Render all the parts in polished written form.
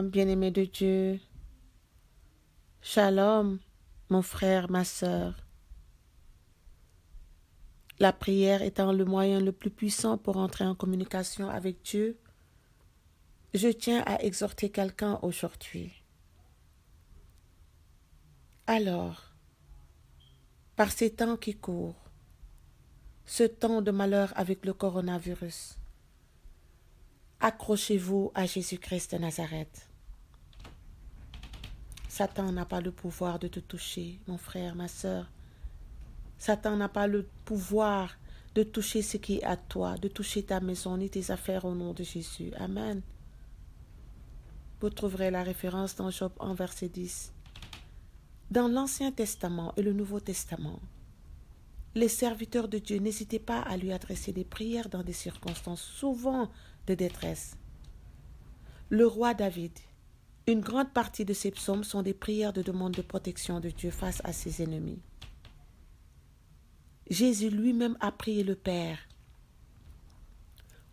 Bien-aimé de Dieu, Shalom, mon frère, ma sœur. La prière étant le moyen le plus puissant pour entrer en communication avec Dieu, je tiens à exhorter quelqu'un aujourd'hui. Alors, par ces temps qui courent, ce temps de malheur avec le coronavirus, accrochez-vous à Jésus-Christ de Nazareth. Satan n'a pas le pouvoir de te toucher, mon frère, ma sœur. Satan n'a pas le pouvoir de toucher ce qui est à toi, de toucher ta maison ni tes affaires au nom de Jésus. Amen. Vous trouverez la référence dans Job 1, verset 10. Dans l'Ancien Testament et le Nouveau Testament, les serviteurs de Dieu n'hésitaient pas à lui adresser des prières dans des circonstances souvent de détresse. Le roi David, une grande partie de ses psaumes sont des prières de demande de protection de Dieu face à ses ennemis. Jésus lui-même a prié le Père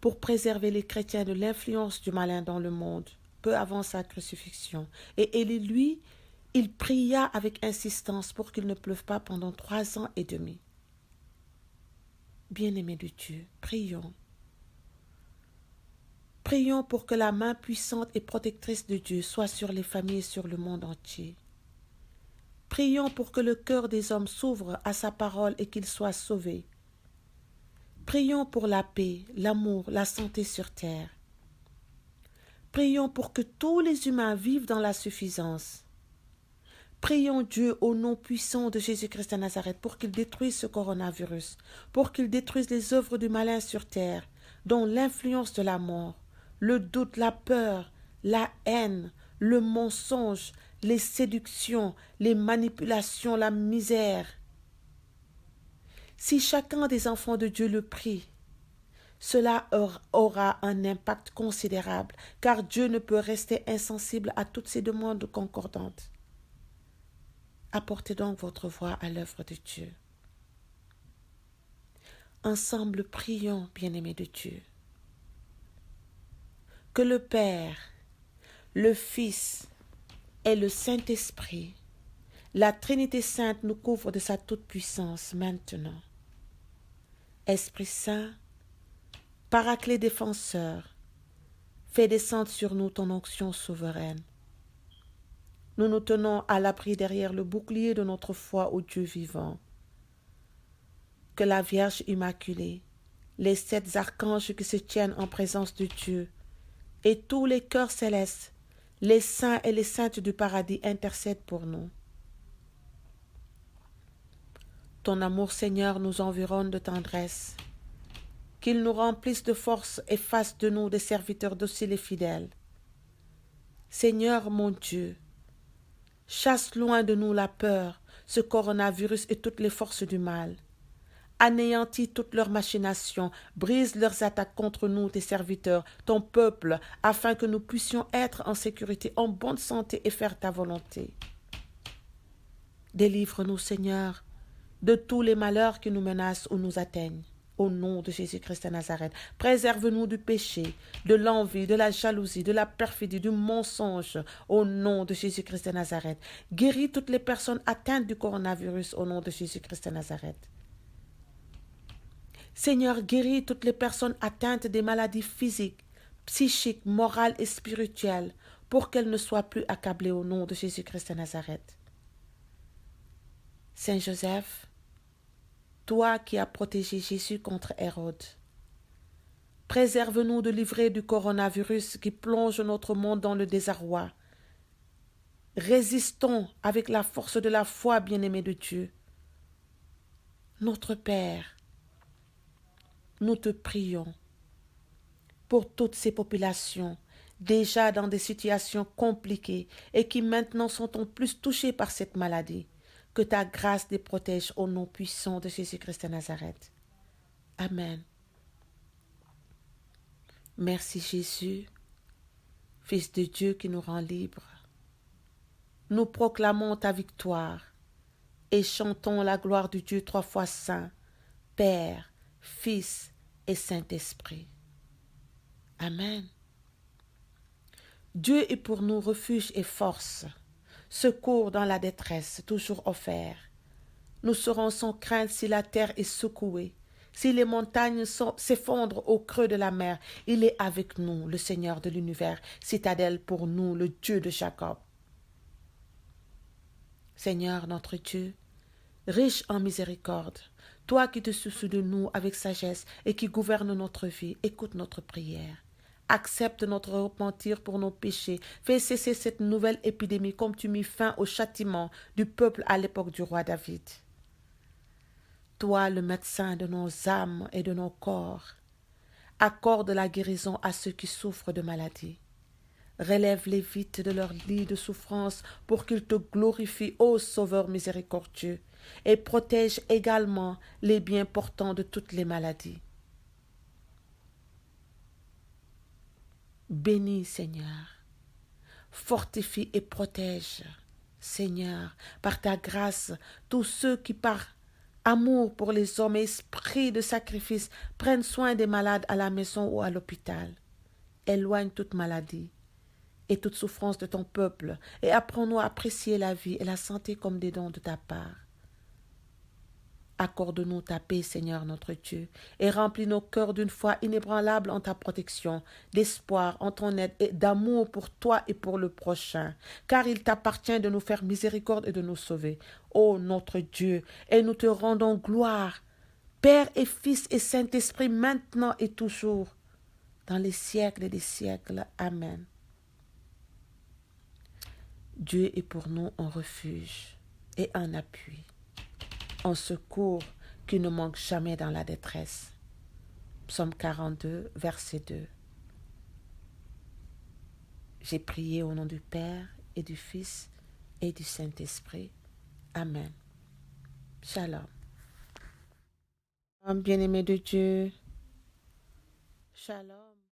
pour préserver les chrétiens de l'influence du malin dans le monde, peu avant sa crucifixion. Et Élie, lui, il pria avec insistance pour qu'il ne pleuve pas pendant 3 ans et demi. Bien-aimés de Dieu, prions. Prions pour que la main puissante et protectrice de Dieu soit sur les familles et sur le monde entier. Prions pour que le cœur des hommes s'ouvre à sa parole et qu'ils soient sauvés. Prions pour la paix, l'amour, la santé sur terre. Prions pour que tous les humains vivent dans la suffisance. Prions Dieu au nom puissant de Jésus-Christ de Nazareth pour qu'il détruise ce coronavirus, pour qu'il détruise les œuvres du malin sur terre, dont l'influence de la mort, le doute, la peur, la haine, le mensonge, les séductions, les manipulations, la misère. Si chacun des enfants de Dieu le prie, cela aura un impact considérable, car Dieu ne peut rester insensible à toutes ces demandes concordantes. Apportez donc votre voix à l'œuvre de Dieu. Ensemble, prions, bien-aimés de Dieu. Que le Père, le Fils et le Saint-Esprit, la Trinité Sainte, nous couvre de sa toute-puissance maintenant. Esprit Saint, Paraclet défenseur, fais descendre sur nous ton onction souveraine. Nous nous tenons à l'abri derrière le bouclier de notre foi au Dieu vivant. Que la Vierge Immaculée, les 7 archanges qui se tiennent en présence de Dieu, et tous les cœurs célestes, les saints et les saintes du paradis intercèdent pour nous. Ton amour, Seigneur, nous environne de tendresse. Qu'il nous remplisse de force et fasse de nous des serviteurs dociles et fidèles. Seigneur mon Dieu, chasse loin de nous la peur, ce coronavirus et toutes les forces du mal. Anéantis toutes leurs machinations, brise leurs attaques contre nous, tes serviteurs, ton peuple, afin que nous puissions être en sécurité, en bonne santé et faire ta volonté. Délivre-nous, Seigneur, de tous les malheurs qui nous menacent ou nous atteignent. Au nom de Jésus-Christ de Nazareth, préserve-nous du péché, de l'envie, de la jalousie, de la perfidie, du mensonge. Au nom de Jésus-Christ de Nazareth, guéris toutes les personnes atteintes du coronavirus au nom de Jésus-Christ de Nazareth. Seigneur, guéris toutes les personnes atteintes des maladies physiques, psychiques, morales et spirituelles pour qu'elles ne soient plus accablées au nom de Jésus-Christ de Nazareth. Saint Joseph, toi qui as protégé Jésus contre Hérode, préserve-nous de livrer du coronavirus qui plonge notre monde dans le désarroi. Résistons avec la force de la foi, bien-aimés de Dieu. Notre Père, nous te prions pour toutes ces populations déjà dans des situations compliquées et qui maintenant sont en plus touchées par cette maladie. Que ta grâce les protège au nom puissant de Jésus-Christ de Nazareth. Amen. Merci Jésus, Fils de Dieu qui nous rend libres. Nous proclamons ta victoire et chantons la gloire de Dieu 3 fois saint, Père, Fils et Saint-Esprit. Amen. Dieu est pour nous refuge et force, secours dans la détresse, toujours offert. Nous serons sans crainte si la terre est secouée, si les montagnes s'effondrent au creux de la mer. Il est avec nous, le Seigneur de l'univers, citadelle pour nous, le Dieu de Jacob. Seigneur notre Dieu, riche en miséricorde, toi qui te soucies de nous avec sagesse et qui gouvernes notre vie, écoute notre prière. Accepte notre repentir pour nos péchés. Fais cesser cette nouvelle épidémie comme tu mis fin au châtiment du peuple à l'époque du roi David. Toi, le médecin de nos âmes et de nos corps, accorde la guérison à ceux qui souffrent de maladies. Relève-les vite de leur lit de souffrance pour qu'ils te glorifient, ô Sauveur miséricordieux, et protège également les biens portants de toutes les maladies. Bénis, Seigneur, fortifie et protège, Seigneur, par ta grâce, tous ceux qui, par amour pour les hommes et esprit de sacrifice, prennent soin des malades à la maison ou à l'hôpital. Éloigne toute maladie et toute souffrance de ton peuple, et apprends-nous à apprécier la vie et la santé comme des dons de ta part. Accorde-nous ta paix, Seigneur notre Dieu, et remplis nos cœurs d'une foi inébranlable en ta protection, d'espoir en ton aide et d'amour pour toi et pour le prochain, car il t'appartient de nous faire miséricorde et de nous sauver. Ô notre Dieu, et nous te rendons gloire, Père et Fils et Saint-Esprit, maintenant et toujours, dans les siècles et des siècles. Amen. Dieu est pour nous un refuge et un appui, un secours qui ne manque jamais dans la détresse. Psaume 42, verset 2. J'ai prié au nom du Père et du Fils et du Saint-Esprit. Amen. Shalom. Bien-aimé de Dieu. Shalom.